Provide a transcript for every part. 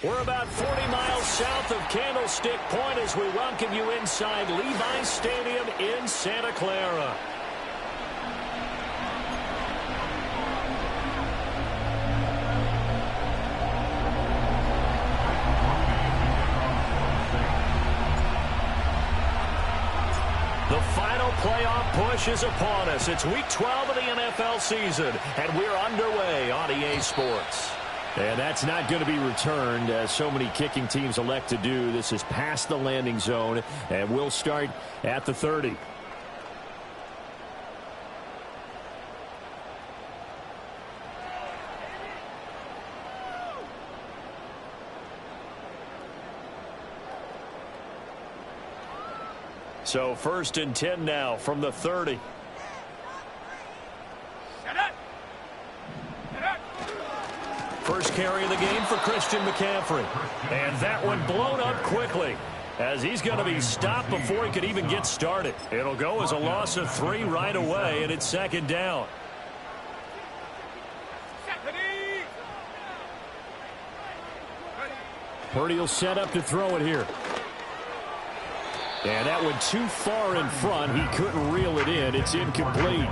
We're about 40 miles south of Candlestick Point as we welcome you inside Levi's Stadium in Santa Clara. The final playoff push is upon us. It's week 12 of the NFL season, and we're underway on EA Sports. And that's not going to be returned, as so many kicking teams elect to do. This is past the landing zone, and we'll start at the 30. So 1st and 10 now from the 30. First carry of the game for Christian McCaffrey. And that one blown up quickly, as he's going to be stopped before he could even get started. It'll go as a loss of 3 right away, and it's 2nd down. Purdy will set up to throw it here. And that went too far in front. He couldn't reel it in. It's incomplete.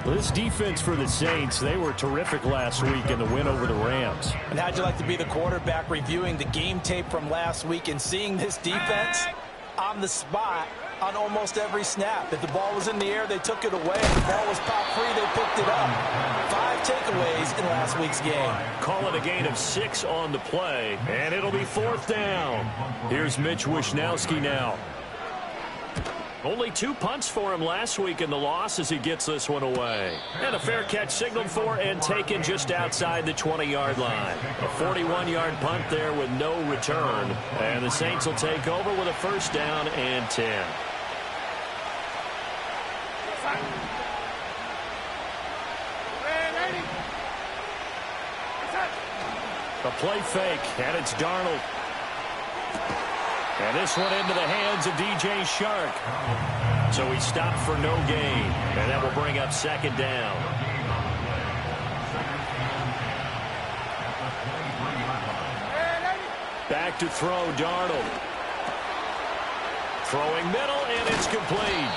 Well, this defense for the Saints, they were terrific last week in the win over the Rams. And how'd you like to be the quarterback reviewing the game tape from last week and seeing this defense on the spot on almost every snap? If the ball was in the air, they took it away. If the ball was popped free, they picked it up. 5 takeaways in last week's game. Call it a gain of 6 on the play, and it'll be 4th down. Here's Mitch Wishnowski now. Only 2 punts for him last week in the loss as he gets this one away. And a fair catch signaled for and taken just outside the 20-yard line. A 41-yard punt there with no return. And the Saints will take over with a 1st down and 10. A play fake, and it's Darnold. And this one into the hands of DJ Shark. So he stopped for no gain. And that will bring up 2nd down. Back to throw, Darnold. Throwing middle, and it's complete.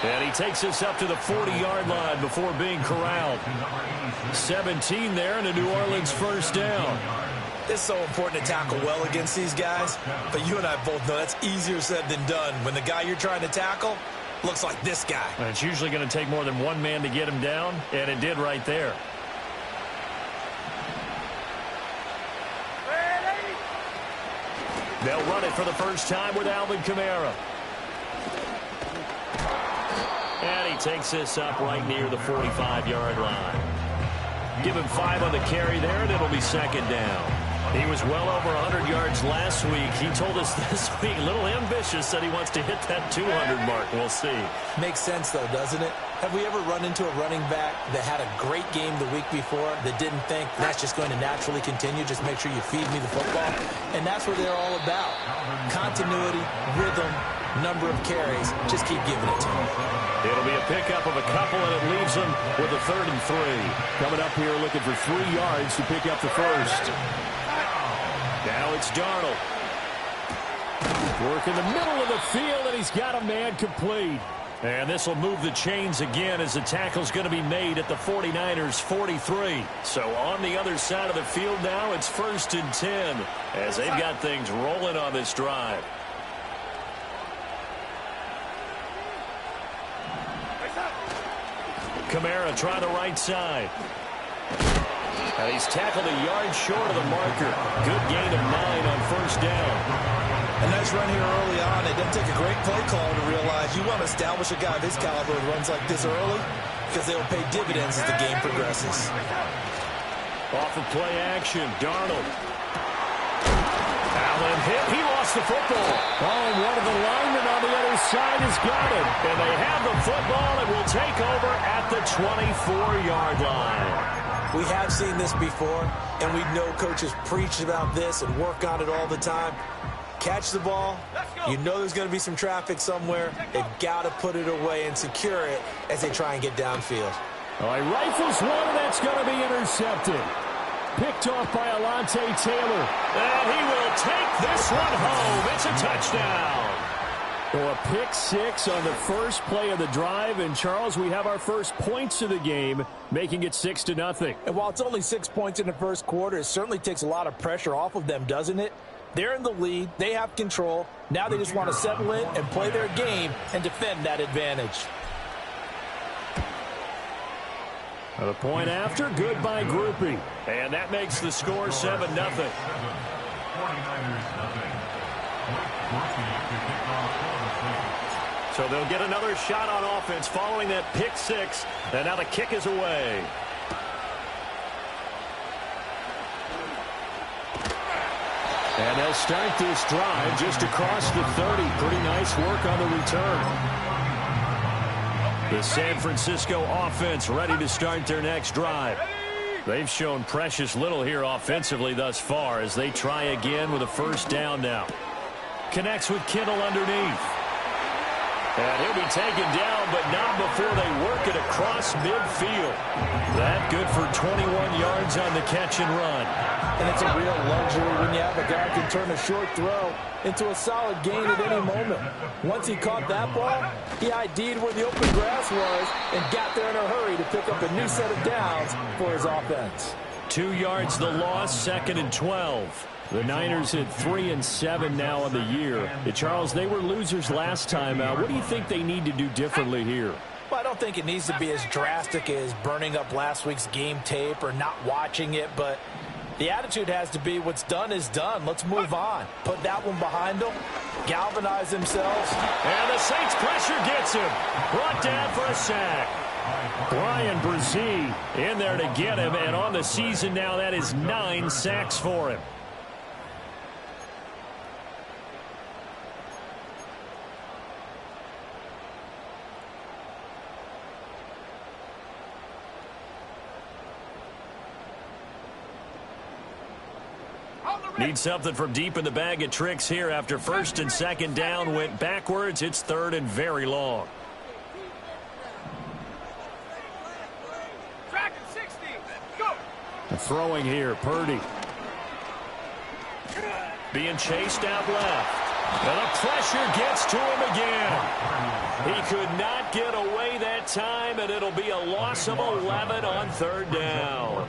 And he takes us up to the 40-yard line before being corralled. 17 there, and a New Orleans 1st down. It's so important to tackle well against these guys, but you and I both know that's easier said than done when the guy you're trying to tackle looks like this guy. And it's usually going to take more than one man to get him down, and it did right there. They'll run it for the first time with Alvin Kamara. And he takes this up right near the 45-yard line. Give him 5 on the carry there, and it'll be 2nd down. He was well over 100 yards last week. He told us this week, a little ambitious, that he wants to hit that 200 mark. We'll see. Makes sense, though, doesn't it? Have we ever run into a running back that had a great game the week before that didn't think that's just going to naturally continue? Just make sure you feed me the football. And that's what they're all about. Continuity, rhythm, number of carries. Just keep giving it to them. It'll be a pickup of a couple, and it leaves them with a 3rd and 3. Coming up here looking for 3 yards to pick up the first. Now it's Darnold. Work in the middle of the field, and he's got a man complete. And this will move the chains again as the tackle's going to be made at the 49ers' 43. So on the other side of the field now, it's 1st and 10 as they've got things rolling on this drive. Kamara trying the right side. And he's tackled a yard short of the marker. Good gain of 9 on 1st down. A nice run here early on. It doesn't take a great play call to realize you want to establish a guy of his caliber who runs like this early because they'll pay dividends as the game progresses. Off of play action, Darnold. Allen hit. He lost the football. Oh, and one of the linemen on the other side has got it. And they have the football and will take over at the 24-yard line. We have seen this before, and we know coaches preach about this and work on it all the time. Catch the ball. You know there's going to be some traffic somewhere. They've got to put it away and secure it as they try and get downfield. All right, rifles one, and that's going to be intercepted. Picked off by Alontae Taylor. And he will take this one home. It's a touchdown. So a pick six on the first play of the drive. And, Charles, we have our first points of the game, making it 6-0. And while it's only 6 points in the first quarter, it certainly takes a lot of pressure off of them, doesn't it? They're in the lead. They have control. Now they just want to settle in and play their game and defend that advantage. The point after, good by Groupie. And that makes the score 7-0. So they'll get another shot on offense following that pick six. And now the kick is away. And they'll start this drive just across the 30. Pretty nice work on the return. The San Francisco offense ready to start their next drive. They've shown precious little here offensively thus far as they try again with a first down now. Connects with Kittle underneath. And he'll be taken down, but not before they work it across midfield. That good for 21 yards on the catch and run. And it's a real luxury when you have a guy who can turn a short throw into a solid gain at any moment. Once he caught that ball, he ID'd where the open grass was and got there in a hurry to pick up a new set of downs for his offense. 2 yards the loss, 2nd and 12. The Niners at 3-7 now on the year. Charles, they were losers last time out. What do you think they need to do differently here? Well, I don't think it needs to be as drastic as burning up last week's game tape or not watching it, but the attitude has to be what's done is done. Let's move on. Put that one behind them. Galvanize themselves. And the Saints pressure gets him. Brought down for a sack. Brian Brzee in there to get him. And on the season now, that is 9 sacks for him. Need something from deep in the bag of tricks here after 1st and 2nd down went backwards. It's 3rd and very long. Throwing here, Purdy. Being chased out left. And the pressure gets to him again. He could not get away that time, and it'll be a loss of 11 on 3rd down.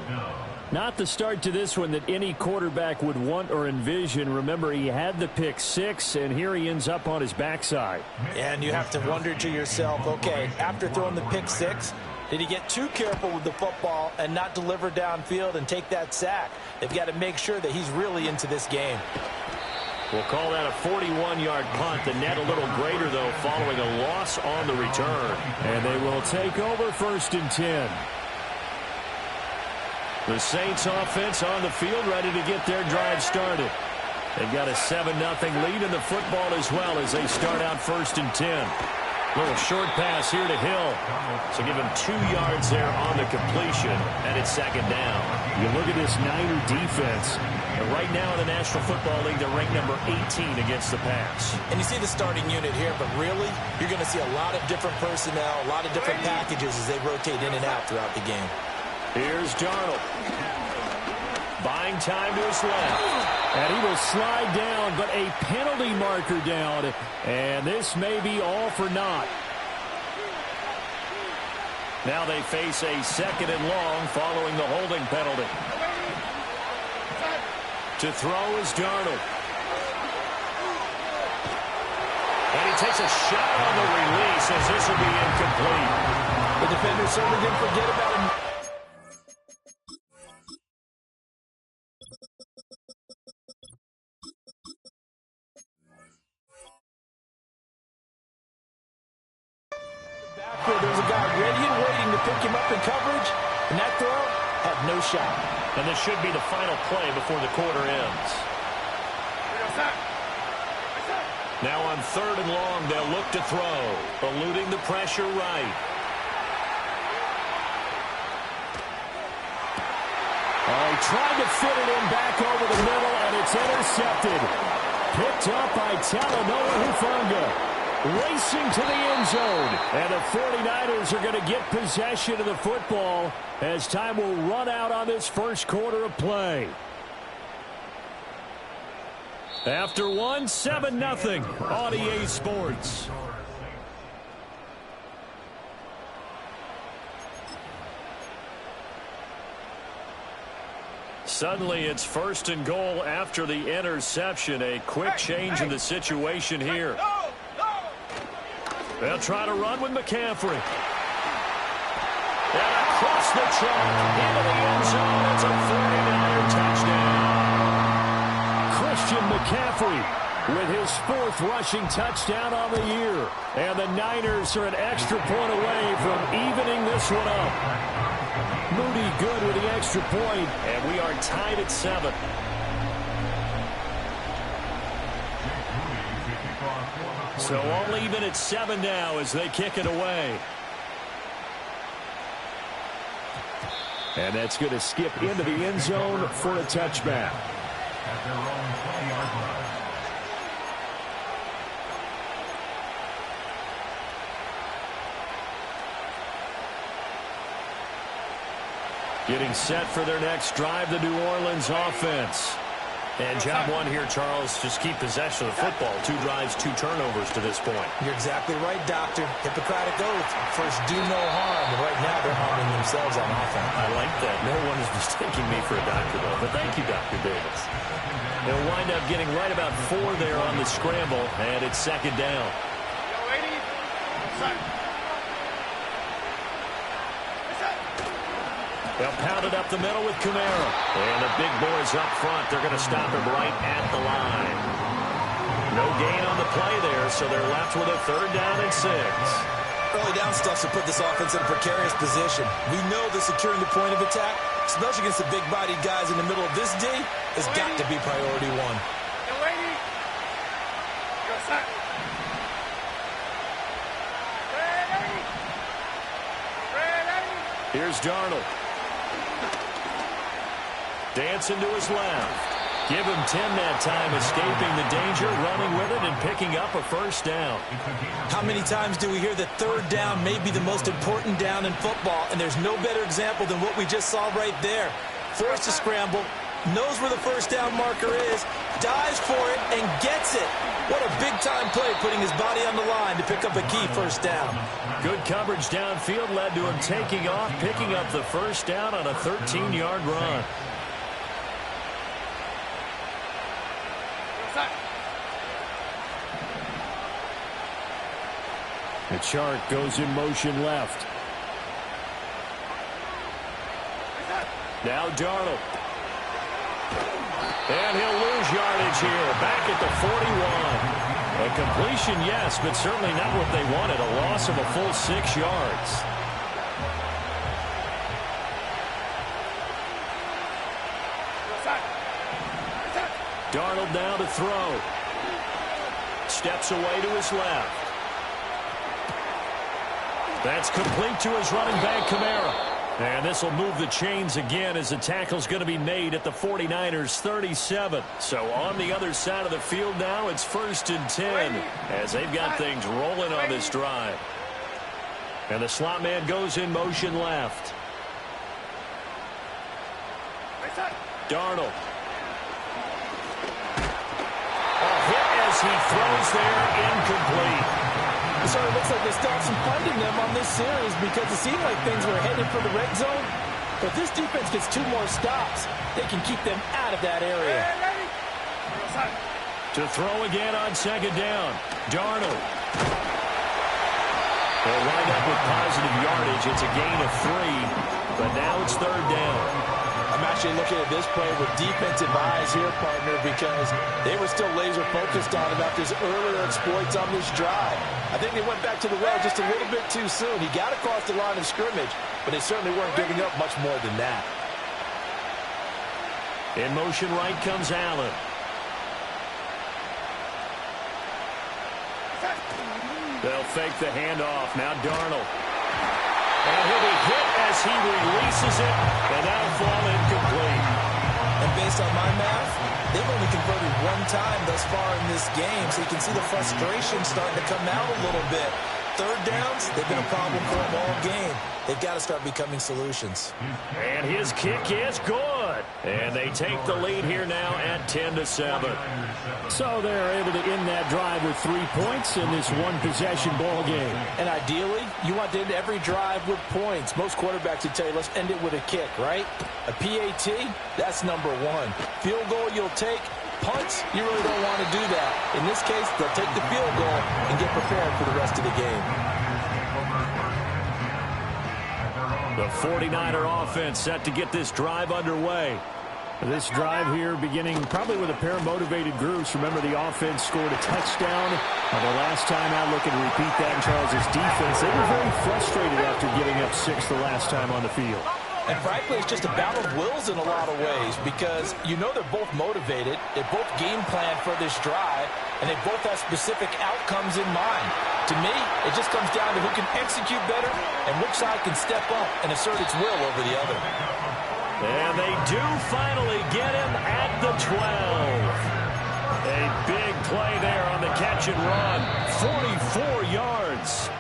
Not the start to this one that any quarterback would want or envision. Remember, he had the pick six, and here he ends up on his backside. And you have to wonder to yourself, okay, after throwing the pick six, did he get too careful with the football and not deliver downfield and take that sack? They've got to make sure that he's really into this game. We'll call that a 41-yard punt. The net a little greater, though, following a loss on the return. And they will take over 1st and 10. The Saints offense on the field ready to get their drive started. They've got a 7-0 lead in the football as well as they start out 1st and 10. Little short pass here to Hill. So give him 2 yards there on the completion, and it's 2nd down. You look at this Niner defense. And right now in the National Football League, they're ranked number 18 against the pass. And you see the starting unit here, but really, you're going to see a lot of different personnel, a lot of different packages as they rotate in and out throughout the game. Here's Darnold. Buying time to his left. And he will slide down, but a penalty marker down. And this may be all for naught. Now they face a 2nd and long following the holding penalty. To throw is Darnold. And he takes a shot on the release as this will be incomplete. The defender certainly didn't forget about him. Backfield, there's a guy ready and waiting to pick him up in coverage, and that throw had no shot. And this should be the final play before the quarter ends. Now on 3rd and long, they'll look to throw, eluding the pressure right. Oh, he tried to fit it in back over the middle, and it's intercepted. Picked up by Talanoa Hufanga. Racing to the end zone. And the 49ers are going to get possession of the football as time will run out on this first quarter of play. After one, 7-0 on EA Sports. Suddenly, it's 1st and goal after the interception. A quick change in the situation here. They'll try to run with McCaffrey. And across the track, into the end zone. It's a 49er touchdown. Christian McCaffrey with his 4th rushing touchdown on the year. And the Niners are an extra point away from evening this one up. Moody good with the extra point, and we are tied at 7. So all even at 7 now as they kick it away. And that's going to skip into the end zone for a touchback. At their own 20-yard line. Getting set for their next drive, the New Orleans offense. And job one here, Charles, just keep possession of the football. 2 drives, 2 turnovers to this point. You're exactly right, Doctor. Hippocratic oath. First, do no harm. And right now, they're harming themselves on offense. I like that. No one is mistaking me for a doctor, though. But thank you, Dr. Davis. They'll wind up getting right about 4 there on the scramble, and it's 2nd down. They'll pound it up the middle with Kamara. And the big boys up front. They're going to stop him right at the line. No gain on the play there, so they're left with a 3rd down and 6. Early down stuff to put this offense in a precarious position. We know that securing the point of attack, especially against the big-bodied guys in the middle of this D, has got to be priority 1. Here's Darnold. Dancing to his left. Give him 10 that time, escaping the danger, running with it, and picking up a 1st down. How many times do we hear that 3rd down may be the most important down in football, and there's no better example than what we just saw right there. Forced to scramble, knows where the 1st down marker is, dives for it, and gets it. What a big-time play, putting his body on the line to pick up a key 1st down. Good coverage downfield led to him taking off, picking up the 1st down on a 13-yard run. The chart goes in motion left. Now Darnold. And he'll lose yardage here. Back at the 41. A completion, yes, but certainly not what they wanted. A loss of a full 6 yards. Darnold now to throw. Steps away to his left. That's complete to his running back, Kamara. And this will move the chains again as the tackle's going to be made at the 49ers' 37. So on the other side of the field now, it's 1st and 10 as they've got things rolling on this drive. And the slot man goes in motion left. Darnold. A hit as he throws there, incomplete. So it looks like they start some funding them on this series because it seemed like things were headed for the red zone. But this defense gets 2 more stops. They can keep them out of that area. To throw again on 2nd down. Darnold. They'll wind up with positive yardage. It's a gain of 3, but now it's 3rd down. I'm actually looking at this play with defensive eyes here, partner, because they were still laser focused on about this earlier exploits on this drive. I think they went back to the well just a little bit too soon. He got across the line of scrimmage, but they certainly weren't giving up much more than that. In motion right comes Allen. They'll fake the handoff. Now Darnold. And he'll be hit as he releases it, and that'll fall incomplete. And based on my math, they've only converted one time thus far in this game, so you can see the frustration starting to come out a little bit. Third downs, they've been a problem for them all game. They've got to start becoming solutions. And his kick is good. And they take the lead here now at 10-7. So they're able to end that drive with 3 points in this one-possession ball game. And ideally, you want to end every drive with points. Most quarterbacks would tell you, let's end it with a kick, right? A PAT, that's number one. Field goal you'll take. Punts, you really don't want to do that. In this case, they'll take the field goal and get prepared for the rest of the game. The 49er offense set to get this drive underway. This drive here beginning probably with a pair of motivated groups. Remember, the offense scored a touchdown the last time out. Looking to repeat that in Charles' defense. They were very frustrated after giving up 6 the last time on the field. And frankly, it's just a battle of wills in a lot of ways because you know they're both motivated, they both game plan for this drive, and they both have specific outcomes in mind. To me, it just comes down to who can execute better and which side can step up and assert its will over the other. And they do finally get him at the 12. A big play there on the catch and run. 44 yards.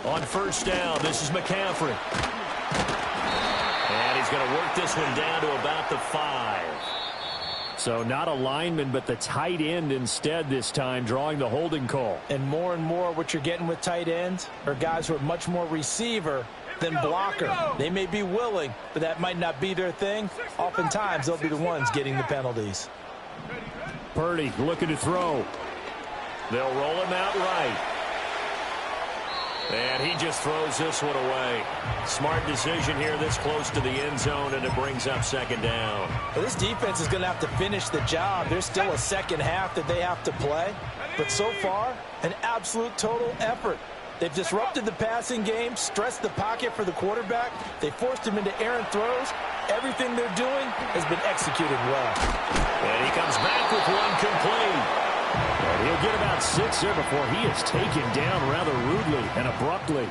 On first down, this is McCaffrey. And he's going to work this one down to about the 5. So not a lineman, but the tight end instead this time, drawing the holding call. And more what you're getting with tight ends are guys who are much more receiver than blocker. They may be willing, but that might not be their thing. Oftentimes, they'll be the ones getting the penalties. Purdy looking to throw. They'll roll him out right. And he just throws this one away. Smart decision here this close to the end zone, and it brings up second down. Well, this defense is going to have to finish the job. There's still a second half that they have to play. But so far, an absolute total effort. They've disrupted the passing game, stressed the pocket for the quarterback. They forced him into errant throws. Everything they're doing has been executed well. And he comes back with one complete. And he'll get about 6 there before he is taken down rather rudely and abruptly.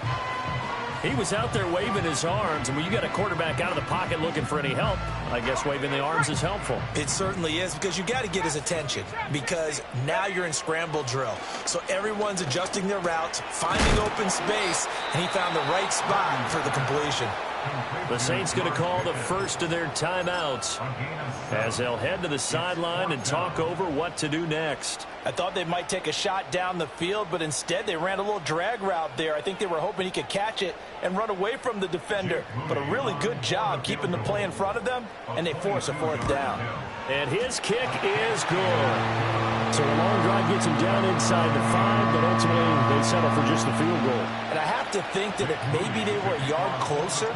He was out there waving his arms, and when you got a quarterback out of the pocket looking for any help, I guess waving the arms is helpful. It certainly is, because you got to get his attention, because now you're in scramble drill. So everyone's adjusting their routes, finding open space, and he found the right spot for the completion. The Saints going to call the first of their timeouts as they'll head to the sideline and talk over what to do next. I thought they might take a shot down the field, but instead they ran a little drag route there. I think they were hoping he could catch it and run away from the defender. But a really good job keeping the play in front of them, and they force a 4th down. And his kick is good. So the long drive gets him down inside the 5, but ultimately they settle for just the field goal. And I have to think that if maybe they were a yard closer,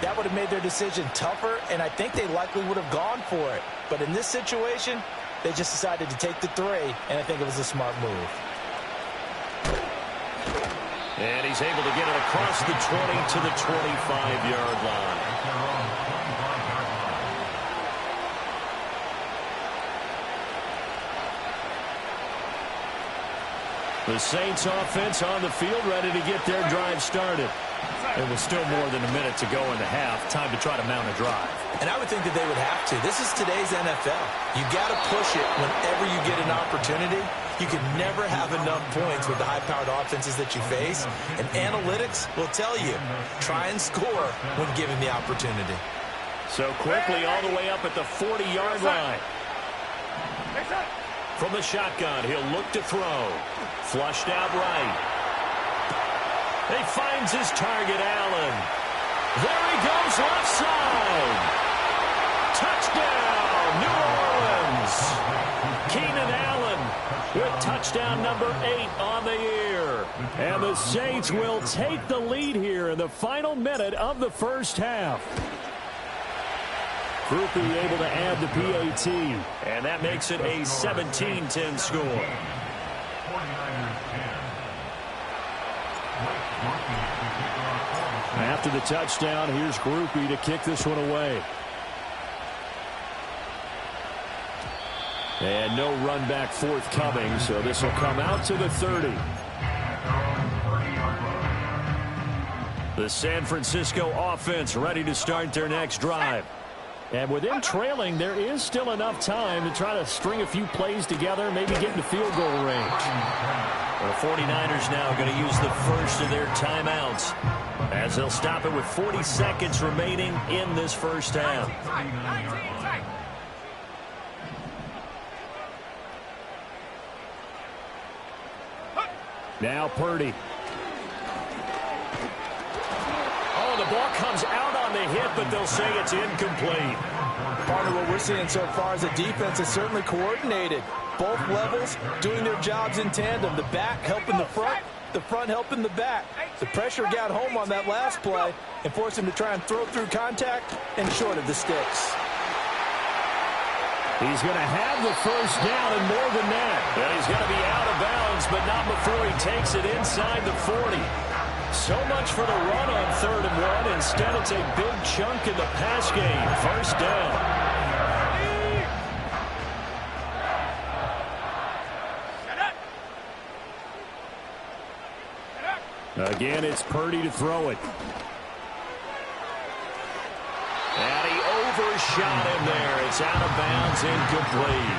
that would have made their decision tougher, and I think they likely would have gone for it. But in this situation, they just decided to take the 3, and I think it was a smart move. And he's able to get it across the 20 to the 25-yard line. The Saints offense on the field, ready to get their drive started. And with still more than a minute to go in the half, time to try to mount a drive. And I would think that they would have to. This is today's NFL. You got to push it whenever you get an opportunity. You can never have enough points with the high-powered offenses that you face. And analytics will tell you, try and score when given the opportunity. So quickly all the way up at the 40-yard line. From the shotgun, he'll look to throw. Flushed out right. He finds his target, Allen. There he goes, left side. Touchdown, New Orleans. Keenan Allen with touchdown number 8 on the year. And the the Saints will take the lead here in the final minute of the first half. Groupie able to add the PAT. And that makes it a 17-10 score. After the touchdown, here's Groupie to kick this one away. And no run back forthcoming, so this will come out to the 30. The San Francisco offense ready to start their next drive. And with them trailing, there is still enough time to try to string a few plays together, maybe get into field goal range. The 49ers now going to use the first of their timeouts as they'll stop it with 40 seconds remaining in this first half. Now Purdy. Oh, the ball comes out on the hit, but they'll say it's incomplete. Part of what we're seeing so far is the defense is certainly coordinated. Both levels doing their jobs in tandem. The back helping the front helping the back. The pressure got home on that last play and forced him to try and throw through contact and short of the sticks. He's going to have the first down and more than that. And he's going to be out of bounds, but not before he takes it inside the 40. So much for the run on 3rd and 1. Instead, it's a big chunk in the pass game. First down. Again, it's Purdy to throw it. And he overshot him there. It's out of bounds, incomplete.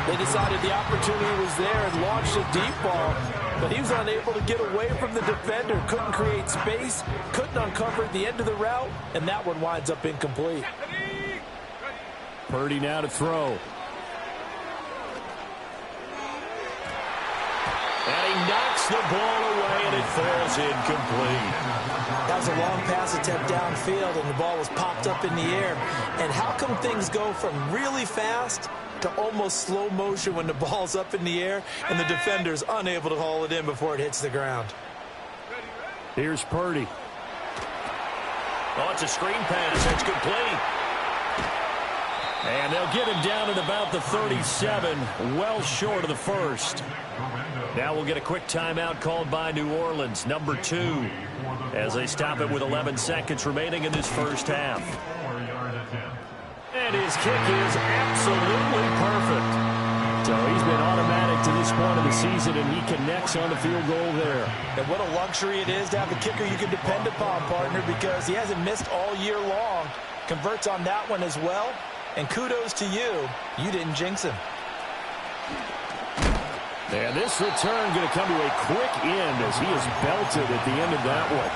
They decided the opportunity was there and launched a deep ball, but he was unable to get away from the defender. Couldn't create space, couldn't uncover the end of the route, and that one winds up incomplete. Purdy now to throw. And he knocks the ball away, and it falls incomplete. That was a long pass attempt downfield, and the ball was popped up in the air. And how come things go from really fast to almost slow motion when the ball's up in the air and the defender's unable to haul it in before it hits the ground? Here's Purdy. Oh, it's a screen pass. It's complete. And they'll get him down at about the 37, well short of the first. Now we'll get a quick timeout called by New Orleans, number 2, as they stop it with 11 seconds remaining in this first half. And his kick is absolutely perfect. So he's been automatic to this point of the season, and he connects on the field goal there. And what a luxury it is to have a kicker you can depend upon, partner, because he hasn't missed all year long. Converts on that one as well. And kudos to you. You didn't jinx him. And this return going to come to a quick end as he is belted at the end of that one.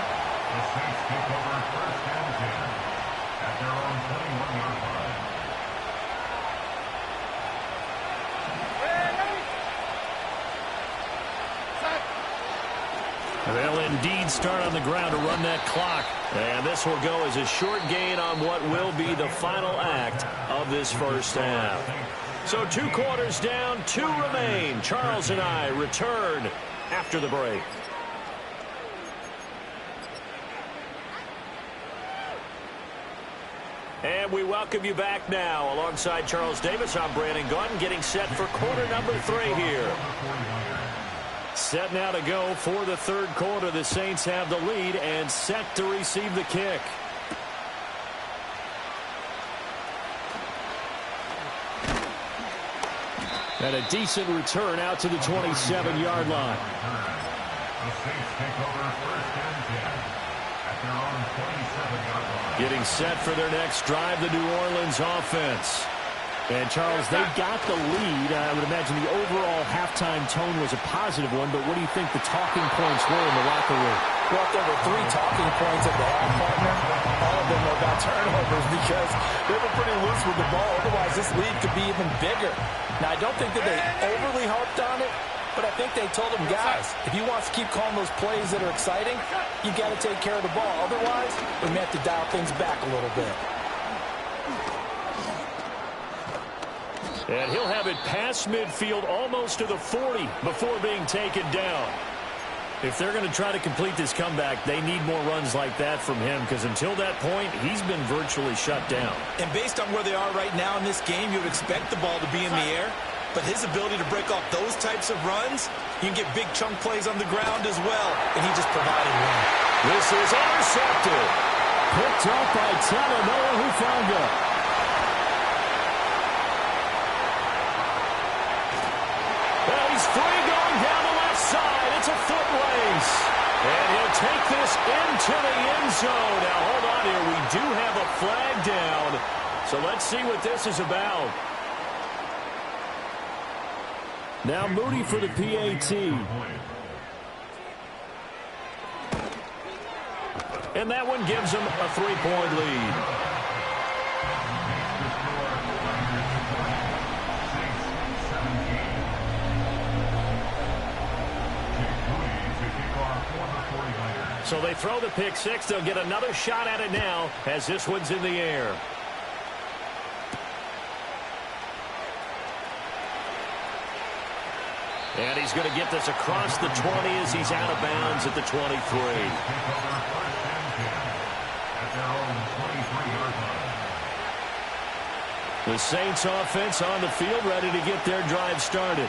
They'll indeed start on the ground to run that clock. And this will go as a short gain on what will be the final act of this first half. So 2 quarters down, 2 remain. Charles and I return after the break. And we welcome you back now. Alongside Charles Davis, I'm Brandon Gaudin, getting set for quarter number 3 here. Set now to go for the 3rd quarter. The Saints have the lead and set to receive the kick. And a decent return out to the 27-yard line. Getting set for their next drive, the New Orleans offense. And, Charles, they got the lead. I would imagine the overall halftime tone was a positive one, but what do you think the talking points were in the locker room? Well, there were 3 talking points at the half, partner. All of them were about turnovers because they were pretty loose with the ball. Otherwise, this lead could be even bigger. Now, I don't think that they overly harped on it, but I think they told them, guys, if you want to keep calling those plays that are exciting, you got to take care of the ball. Otherwise, we may have to dial things back a little bit. And he'll have it past midfield almost to the 40 before being taken down. If they're going to try to complete this comeback, they need more runs like that from him, because until that point, he's been virtually shut down. And based on where they are right now in this game, you would expect the ball to be in the air. But his ability to break off those types of runs, you can get big chunk plays on the ground as well. And he just provided one. This is intercepted. Picked up by Talanoa Hufanga. Well, he's free going down the left side. It's a foot race. And he'll take this into the end zone. Now, hold on here. We do have a flag down. So let's see what this is about. Now Moody for the PAT. And that one gives them a 3-point lead. So they throw the pick six. They'll get another shot at it now as this one's in the air. And he's going to get this across the 20 as he's out of bounds at the 23. The Saints offense on the field ready to get their drive started.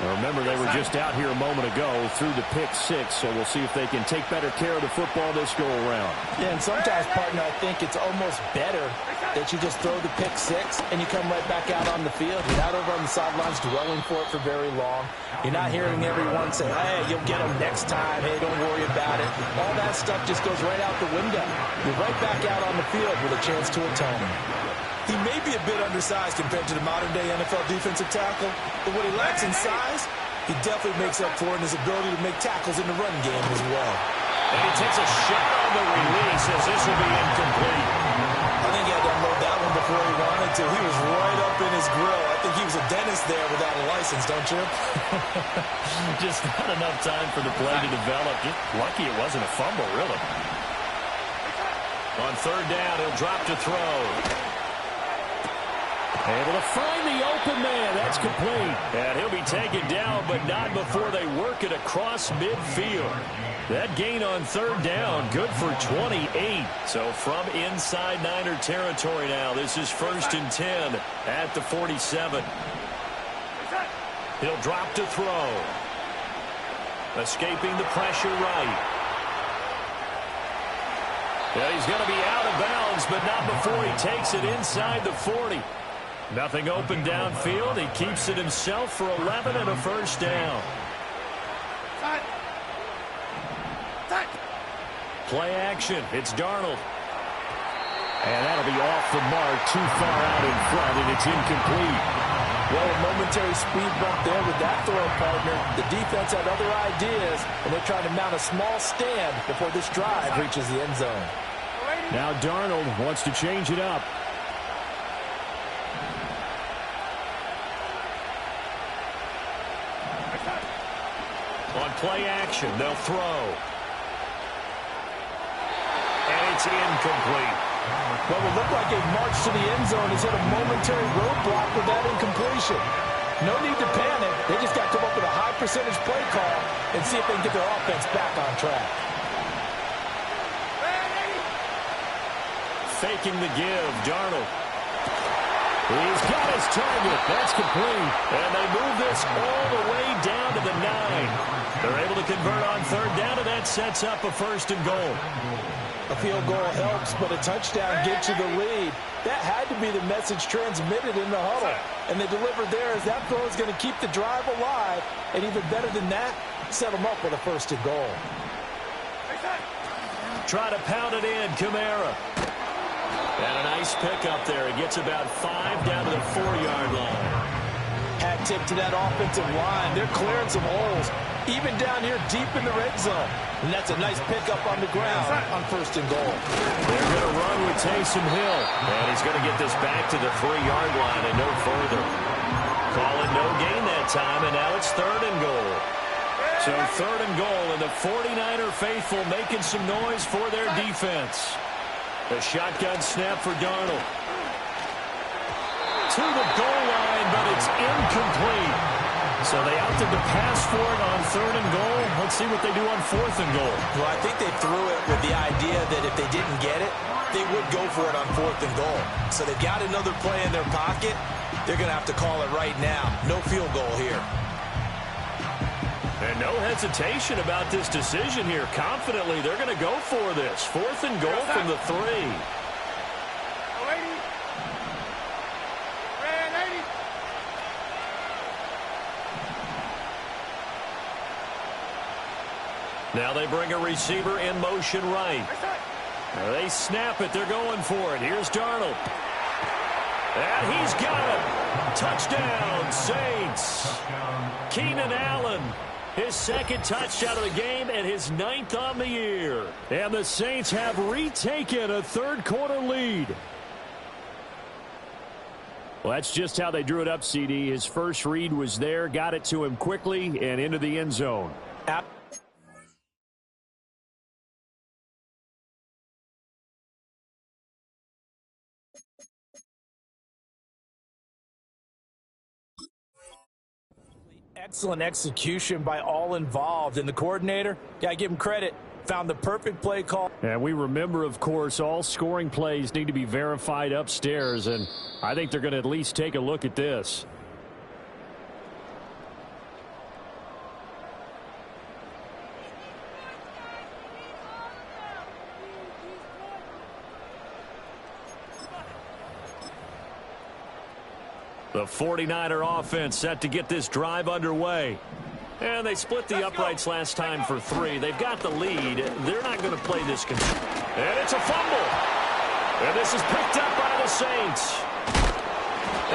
Now remember, they were just out here a moment ago through the pick six, so we'll see if they can take better care of the football this go-around. Yeah, and sometimes, partner, I think it's almost better that you just throw the pick six and you come right back out on the field. You're not over on the sidelines dwelling for it for very long. You're not hearing everyone say, hey, you'll get them next time. Hey, don't worry about it. All that stuff just goes right out the window. You're right back out on the field with a chance to atone. He may be a bit undersized compared to the modern-day NFL defensive tackle, but what he lacks in size, he definitely makes up for in his ability to make tackles in the run game as well. And he takes a shot on the release as this will be incomplete. I think he had to unload that one before he wanted to. He was right up in his grill. I think he was a dentist there without a license, don't you? Just not enough time for the play to develop. Just lucky it wasn't a fumble, really. On third down, he'll drop to throw. Able to find the open man. That's complete. And he'll be taken down, but not before they work it across midfield. That gain on third down, good for 28. So from inside Niner territory now, this is 1st and 10 at the 47. He'll drop to throw. Escaping the pressure right. Yeah, he's going to be out of bounds, but not before he takes it inside the 40. Nothing open downfield. He keeps it himself for 11 and a first down. Play action. It's Darnold. And that'll be off the mark, too far out in front, and it's incomplete. Well, a momentary speed bump there with that throw, partner. The defense had other ideas, and they're trying to mount a small stand before this drive reaches the end zone. Now Darnold wants to change it up. On play action, they'll throw. And it's incomplete. Well, it looked like a march to the end zone has hit a momentary roadblock with that incompletion. No need to panic. They just got to come up with a high percentage play call and see if they can get their offense back on track. Faking the give, Darnold. He's got his target. That's complete. And they move this all the way down to the 9. They're able to convert on third down, and that sets up a 1st and goal. A field goal helps, but a touchdown gets you the lead. That had to be the message transmitted in the huddle. And they delivered there as that throw is going to keep the drive alive. And even better than that, set them up with a 1st and goal. Try to pound it in, Kamara. And a nice pickup there. He gets about 5 down to the 4-yard line. Hat tip to that offensive line. They're clearing some holes, even down here deep in the red zone. And that's a nice pickup on the ground on 1st and goal. They're going to run with Taysom Hill. And he's going to get this back to the 3-yard line and no further. Call it no gain that time, and now it's 3rd and goal. So 3rd and goal, and the 49er faithful making some noise for their defense. A shotgun snap for Darnold. To the goal line, but it's incomplete. So they opted to pass for it on 3rd and goal. Let's see what they do on 4th and goal. Well, I think they threw it with the idea that if they didn't get it, they would go for it on 4th and goal. So they've got another play in their pocket. They're going to have to call it right now. No field goal here. And no hesitation about this decision here. Confidently, they're going to go for this. 4th and goal from the 3. Now they bring a receiver in motion right. They snap it. They're going for it. Here's Darnold. And he's got it. Touchdown, Saints. Keenan Allen, his 2nd touchdown of the game and his 9th on the year. And the Saints have retaken a 3rd quarter lead. Well, that's just how they drew it up, CD. His first read was there, got it to him quickly and into the end zone. Excellent execution by all involved. And the coordinator, got to give him credit, found the perfect play call. And we remember, of course, all scoring plays need to be verified upstairs, and I think they're going to at least take a look at this. The 49er offense set to get this drive underway. And they split the uprights last time for 3. They've got the lead. They're not going to play this. And it's a fumble. And this is picked up by the Saints.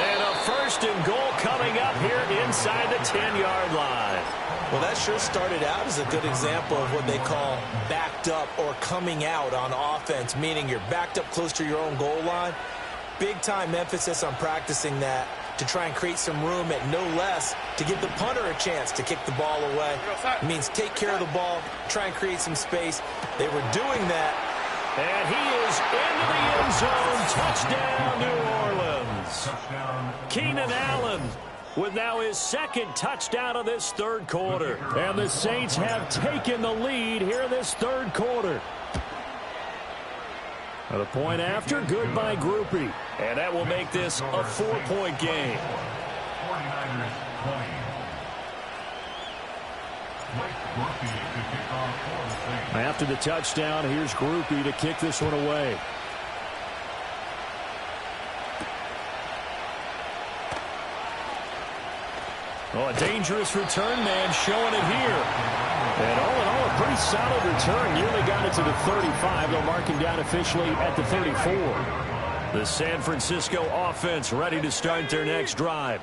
And a 1st and goal coming up here inside the 10-yard line. Well, that sure started out as a good example of what they call backed up or coming out on offense, meaning you're backed up close to your own goal line. Big-time emphasis on practicing that to try and create some room at no less to give the punter a chance to kick the ball away. It means take care of the ball, try and create some space. They were doing that. And he is into the end zone. Touchdown, New Orleans. Keenan Allen with now his 2nd touchdown of this 3rd quarter. And the Saints have taken the lead here this 3rd quarter. The point after, good by Groupie. And that will make this a 4-point game. 49ers 20. After the touchdown, here's Groupie to kick this one away. Oh, a dangerous return man showing it here. And all in all, a pretty solid return. Nearly got it to the 35. They'll mark him down officially at the 34. The San Francisco offense ready to start their next drive.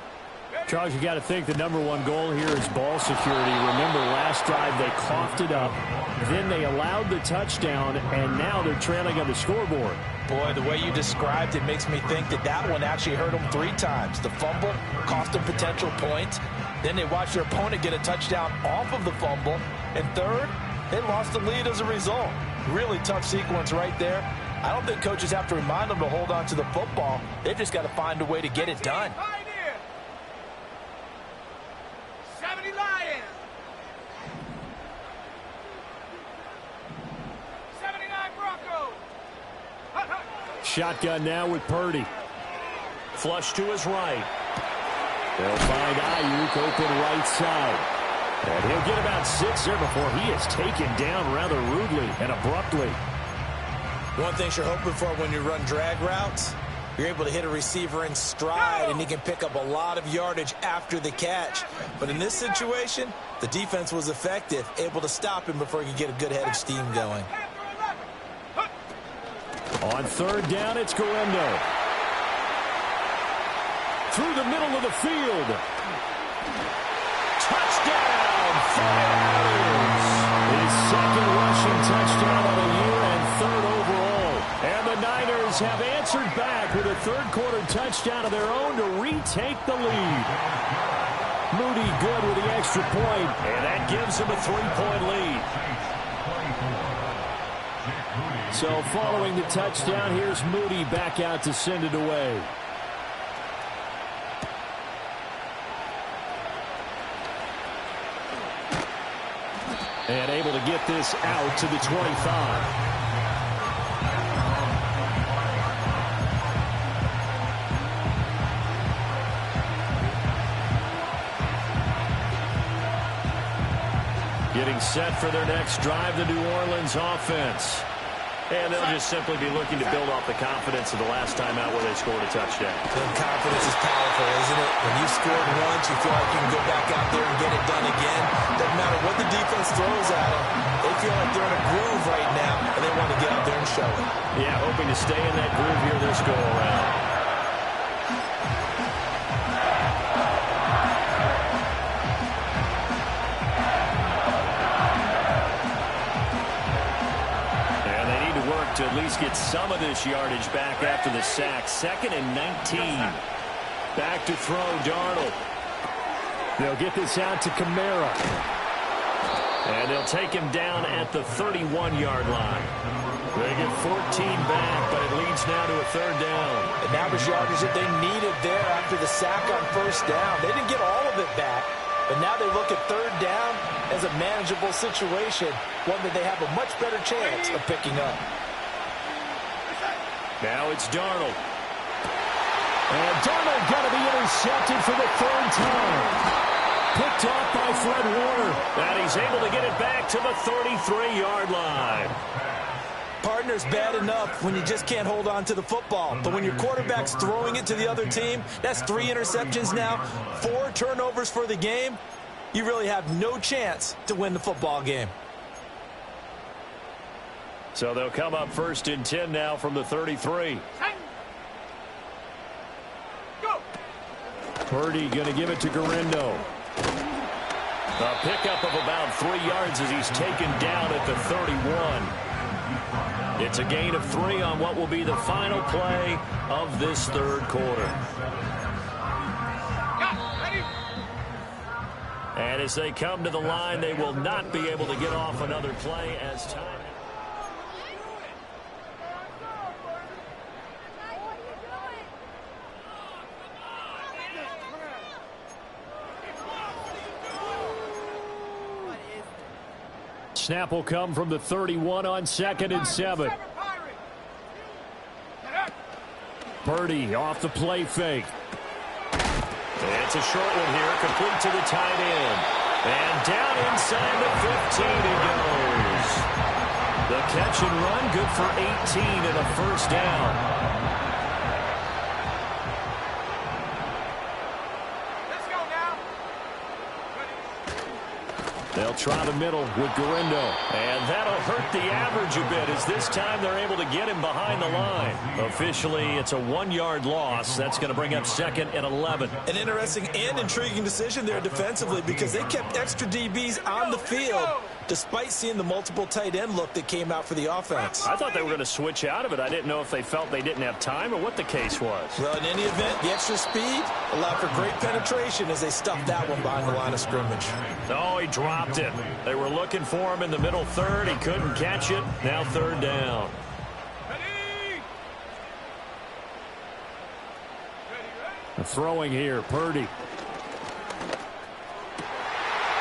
Charles, you got to think the #1 goal here is ball security. Remember, last drive they coughed it up, then they allowed the touchdown, and now they're trailing on the scoreboard. Boy, the way you described it makes me think that that one actually hurt them 3 times. The fumble cost them potential points. Then they watched their opponent get a touchdown off of the fumble. And 3rd, they lost the lead as a result. Really tough sequence right there. I don't think coaches have to remind them to hold on to the football. They've just got to find a way to get it done. 70 Lions. 79 Broncos. Shotgun now with Purdy. Flush to his right. They'll find Ayuk open right side. And he'll get about 6 there before he is taken down rather rudely and abruptly. One thing you're hoping for when you run drag routes, you're able to hit a receiver in stride, and he can pick up a lot of yardage after the catch. But in this situation, the defense was effective, able to stop him before he could get a good head of steam going. On 3rd down, it's Guendo. Through the middle of the field. Touchdown, 49ers. His 2nd rushing touchdown of the year and 3rd overall. And the Niners have answered back with a 3rd quarter touchdown of their own to retake the lead. Moody good with the extra point, and that gives him a 3-point lead. So following the touchdown, here's Moody back out to send it away. And able to get this out to the 25. Getting set for their next drive, the New Orleans offense. And they'll just simply be looking to build off the confidence of the last time out where they scored a touchdown. And confidence is powerful, isn't it? When you scored once, you feel like you can go back out there and get it done again. Doesn't matter what the defense throws at them. They feel like they're in a groove right now, and they want to get out there and show it. Yeah, hoping to stay in that groove here this go-around. To at least get some of this yardage back after the sack. 2nd and 19. Back to throw, Darnold. They'll get this out to Kamara. And they'll take him down at the 31-yard line. They get 14 back, but it leads now to a 3rd down. And that was yardage that they needed there after the sack on 1st down. They didn't get all of it back, but now they look at 3rd down as a manageable situation, one that they have a much better chance of picking up. Now it's Darnold. And Darnold got to be intercepted for the 3rd time. Picked off by Fred Warner. And he's able to get it back to the 33-yard line. Partner's bad enough when you just can't hold on to the football. But when your quarterback's throwing it to the other team, that's 3 interceptions now, 4 turnovers for the game. You really have no chance to win the football game. So they'll come up 1st and 10 now from the 33. Go. Purdy going to give it to Garindo. A pickup of about 3 yards as he's taken down at the 31. It's a gain of 3 on what will be the final play of this 3rd quarter. And as they come to the line, they will not be able to get off another play as time. Snap will come from the 31 on 2nd and 7. Purdy off the play fake. It's a short one here, complete to the tight end. And down inside the 15 he goes. The catch and run, good for 18 and a 1st down. They'll try the middle with Garindo. And that'll hurt the average a bit as this time they're able to get him behind the line. Officially, it's a 1-yard loss. That's going to bring up 2nd and 11. An interesting and intriguing decision there defensively because they kept extra DBs on the field despite seeing the multiple tight end look that came out for the offense. I thought they were going to switch out of it. I didn't know if they felt they didn't have time or what the case was. Well, in any event, the extra speed allowed for great penetration as they stuffed that one behind the line of scrimmage. Oh, he dropped it. They were looking for him in the middle 3rd. He couldn't catch it. Now 3rd down. Throwing here, Purdy.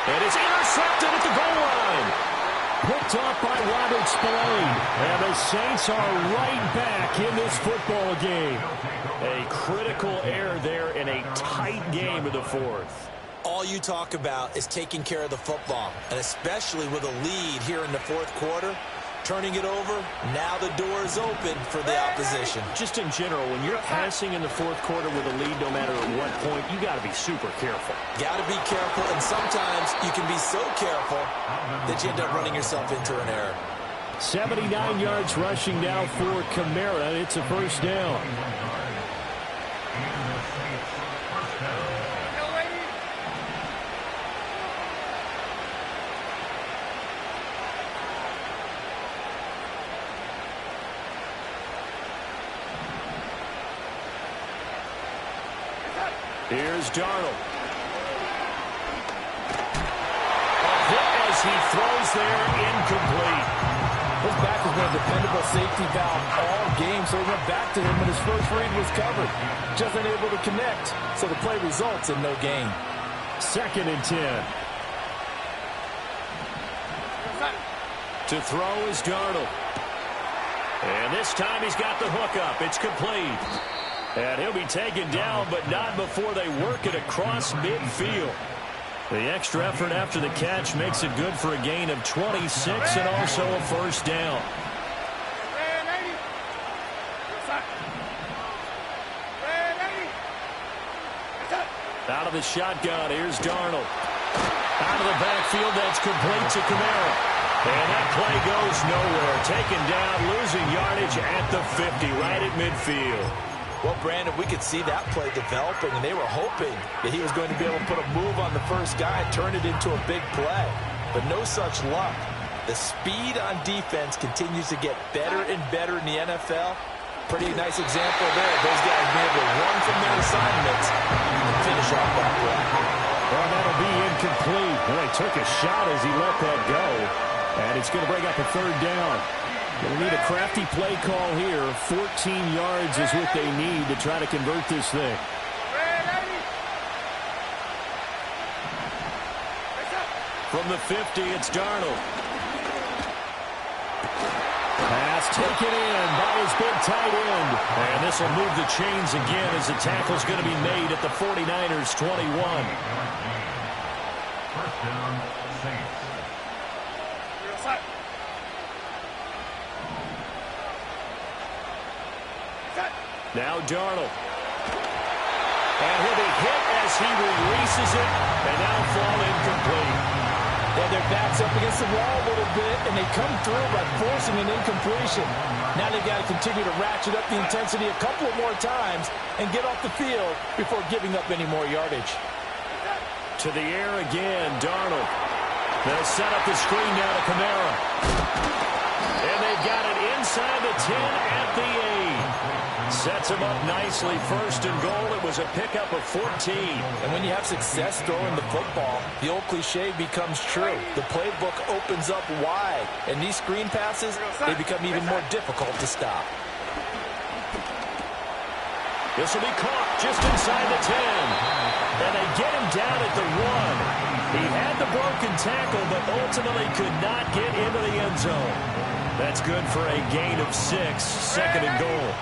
And it's intercepted at the goal line. Picked off by Robert Spillane. And the Saints are right back in this football game. A critical error there in a tight game of the 4th. All you talk about is taking care of the football, and especially with a lead here in the 4th quarter. Turning it over, now the door is open for the opposition. Just in general, when you're passing in the 4th quarter with a lead, no matter at what point, you got to be super careful. Got to be careful, and sometimes you can be so careful that you end up running yourself into an error. 79 yards rushing now for Kamara. It's a 1st down. Here's Darnold. A hit as he throws there, incomplete. His back has been a dependable safety valve all game, so he went back to him when his first read was covered. Just unable to connect, so the play results in no gain. 2nd and 10. To throw is Darnold. And this time he's got the hook up. It's complete. And he'll be taken down, but not before they work it across midfield. The extra effort after the catch makes it good for a gain of 26 and also a first down. Out of the shotgun, here's Darnold. Out of the backfield, that's complete to Kamara. And that play goes nowhere. Taken down, losing yardage at the 50, right at midfield. Well, Brandon, we could see that play developing, and they were hoping that he was going to be able to put a move on the first guy and turn it into a big play. But no such luck. The speed on defense continues to get better and better in the NFL. Pretty nice example there. Those guys being able to run from their assignments and finish off that play. Well, that'll be incomplete. Boy, took a shot as he let that go. And it's going to bring up a third down. Going to need a crafty play call here. 14 yards is what they need to try to convert this thing. From the 50, it's Darnold. Pass taken in by his big tight end. And this will move the chains again as the tackle's going to be made at the 49ers' 21. First down, Saints. Now Darnold. And he'll be hit as he releases it, and now fall incomplete. Yeah, their back's up against the wall a little bit, and they come through by forcing an incompletion. Now they've got to continue to ratchet up the intensity a couple of more times and get off the field before giving up any more yardage. To the air again, Darnold. They'll set up the screen now to Kamara. And they've got it inside the 10 at the 8. Sets him up nicely. First and goal. It was a pickup of 14. And when you have success throwing the football, the old cliche becomes true. The playbook opens up wide. And these screen passes, they become even more difficult to stop. This will be caught just inside the 10. And they get him down at the 1. He had the broken tackle, but ultimately could not get into the end zone. That's good for a gain of 6. Second and goal.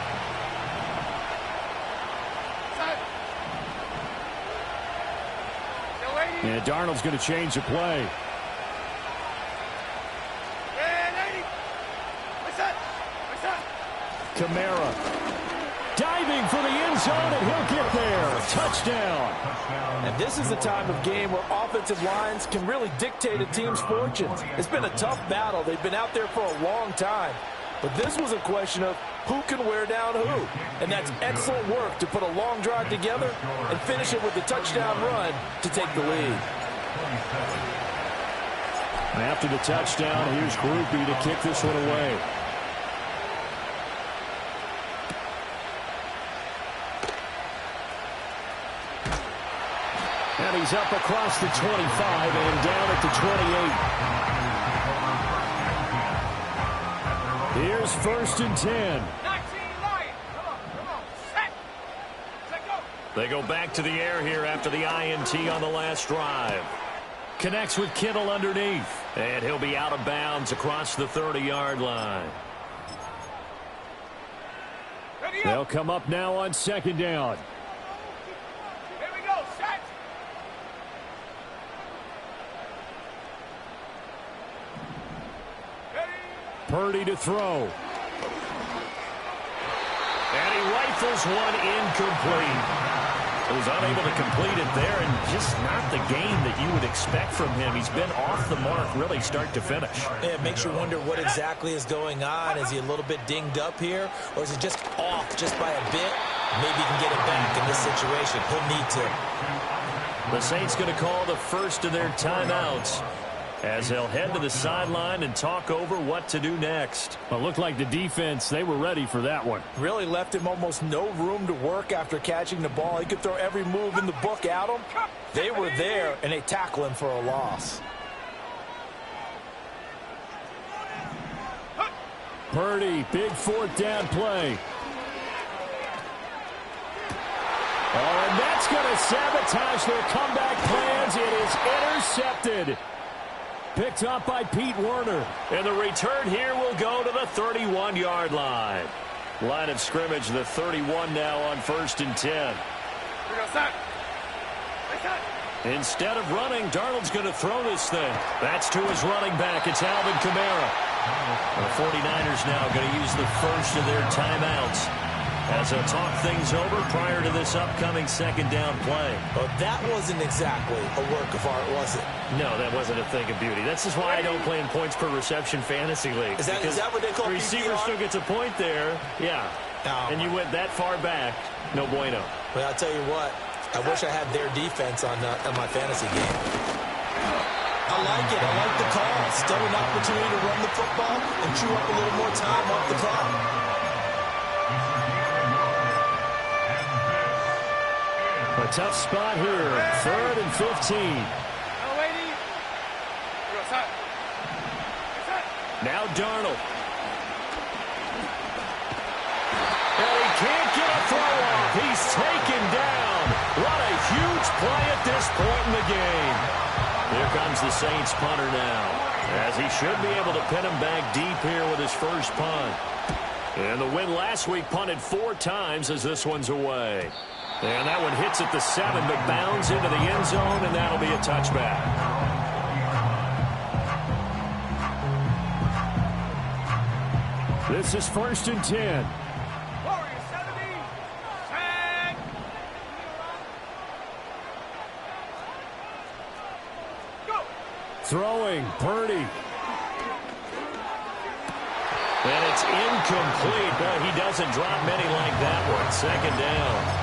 And Darnold's going to change the play. Kamara diving for the end zone, and he'll get there. Touchdown. And this is the time of game where offensive lines can really dictate a team's fortunes. It's been a tough battle. They've been out there for a long time. But this was a question of who can wear down who. And that's excellent work to put a long drive together and finish it with a touchdown run to take the lead. And after the touchdown, here's Groupie to kick this one away. And he's up across the 25 and down at the 28. Here's first and 10. 19 Lions. Come on. Set, go. They go back to the air here after the INT on the last drive. Connects with Kittle underneath. And he'll be out of bounds across the 30-yard line. Ready up. They'll come up now on second down. Here we go. Set. Ready. Purdy to throw. And he rifles one incomplete. He was unable to complete it there, and just not the game that you would expect from him. He's been off the mark really start to finish. It makes you wonder what exactly is going on. Is he a little bit dinged up here, or is it just off just by a bit? Maybe he can get it back in this situation. He'll need to. The Saints going to call the first of their timeouts as they'll head to the sideline and talk over what to do next. Well, it looked like the defense, they were ready for that one. Really left him almost no room to work after catching the ball. He could throw every move in the book at him. They were there, and they tackle him for a loss. Purdy, big fourth down play. Oh, and that's going to sabotage their comeback plans. It is intercepted. Picked up by Pete Werner. And the return here will go to the 31-yard line. Line of scrimmage, the 31 now on 1st and 10. Instead of running, Darnold's going to throw this thing. That's to his running back. It's Alvin Kamara. The 49ers now going to use the first of their timeouts as they'll talk things over prior to this upcoming second down play. Well, that wasn't exactly a work of art, was it? No, that wasn't a thing of beauty. This is why I don't play in points per reception fantasy league. Is that what they call receiver PPR? still gets a point there. Yeah. Oh. And you went that far back. No bueno. Well, I'll tell you what. I wish I had their defense on my fantasy game. I like it. I like the call. Still an opportunity to run the football and chew up a little more time off the clock. A tough spot here. 3rd and 15. Now Darnold. And he can't get a throw off. He's taken down. What a huge play at this point in the game. Here comes the Saints punter now, as he should be able to pin him back deep here with his first punt. And the win last week punted 4 times as this one's away. And that one hits at the 7, but bounds into the end zone, and that'll be a touchback. This is 1st and 10. Throwing, Purdy. And it's incomplete. Boy, he doesn't drop many like that one. 2nd down.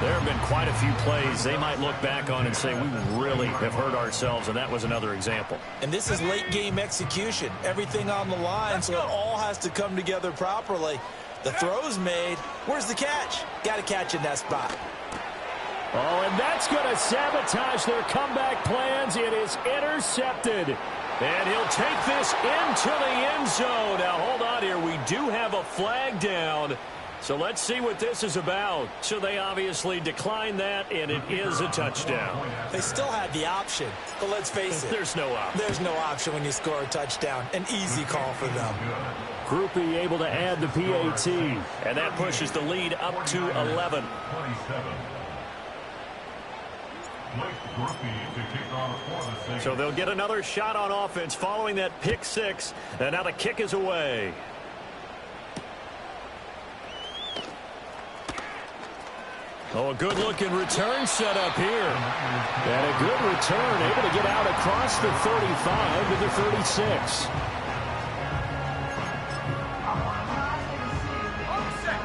There have been quite a few plays they might look back on and say, we really have hurt ourselves, and that was another example. And this is late-game execution. Everything on the line, so it all has to come together properly. The throw's made. Where's the catch? Got to catch in that spot. Oh, and that's going to sabotage their comeback plans. It is intercepted. And he'll take this into the end zone. Now, hold on here. We do have a flag down. So let's see what this is about. So they obviously declined that, and it is a touchdown. They still had the option, but let's face it. There's no option. There's no option when you score a touchdown. An easy call for them. Groupie able to add the PAT. And that pushes the lead up to 11. So they'll get another shot on offense following that pick 6. And now the kick is away. Oh, a good-looking return set up here. And a good return, able to get out across the 35 to the 36.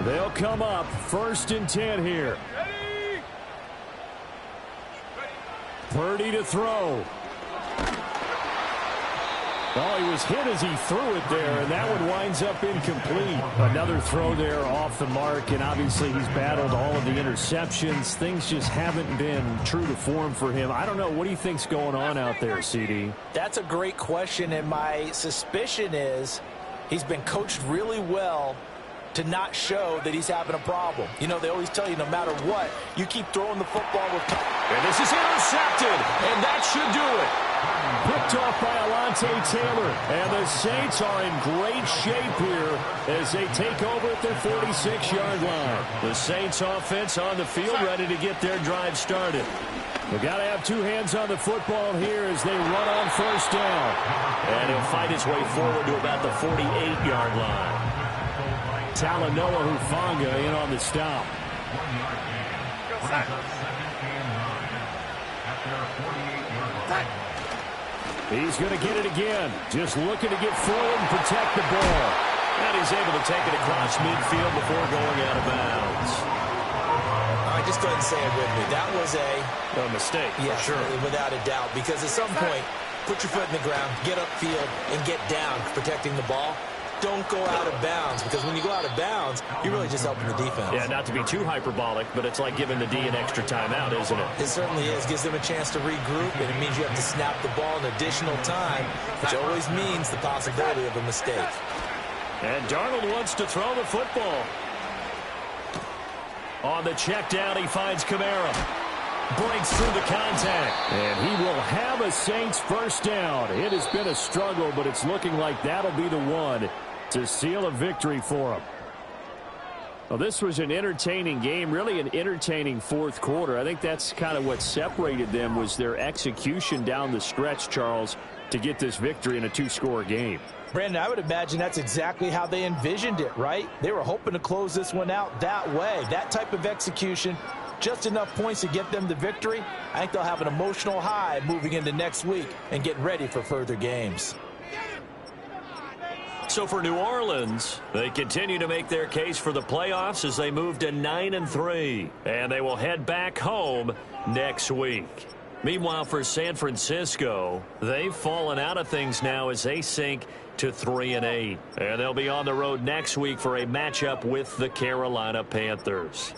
They'll come up 1st and 10 here. Purdy to throw. Oh, he was hit as he threw it there, and that one winds up incomplete. Another throw there off the mark, and obviously he's battled all of the interceptions. Things just haven't been true to form for him. I don't know. What do you think's going on out there, CD? That's a great question, and my suspicion is he's been coached really well to not show that he's having a problem. You know, they always tell you no matter what, you keep throwing the football with... And this is intercepted, and that should do it. Picked off by Alontae Taylor. And the Saints are in great shape here as they take over at their 46-yard line. The Saints offense on the field ready to get their drive started. We've got to have 2 hands on the football here as they run on 1st down. And he'll fight his way forward to about the 48-yard line. Talanoa Hufanga in on the stop. He's going to get it again. Just looking to get forward and protect the ball. And he's able to take it across midfield before going out of bounds. All right, just go ahead and say it with me. That was a mistake, yeah, for sure. Without a doubt. Because at some point, put your foot in the ground, get upfield, and get down protecting the ball. Don't go out of bounds, because when you go out of bounds, you're really just helping the defense. Yeah, not to be too hyperbolic, but it's like giving the D an extra timeout, isn't it? It certainly is. Gives them a chance to regroup, and it means you have to snap the ball in additional time, which always means the possibility of a mistake. And Darnold wants to throw the football. On the check down, he finds Kamara. breaks through the contact. And he will have a Saints first down. It has been a struggle, but it's looking like that'll be the one to seal a victory for him. Well, this was an entertaining game, really an entertaining fourth quarter. I think that's kind of what separated them was their execution down the stretch, Charles, to get this victory in a two-score game. Brandon, I would imagine that's exactly how they envisioned it, right? They were hoping to close this one out that way. That type of execution, just enough points to get them the victory. I think they'll have an emotional high moving into next week and getting ready for further games. So for New Orleans, they continue to make their case for the playoffs as they move to 9-3. And they will head back home next week. Meanwhile, for San Francisco, they've fallen out of things now as they sink to 3-8. And they'll be on the road next week for a matchup with the Carolina Panthers.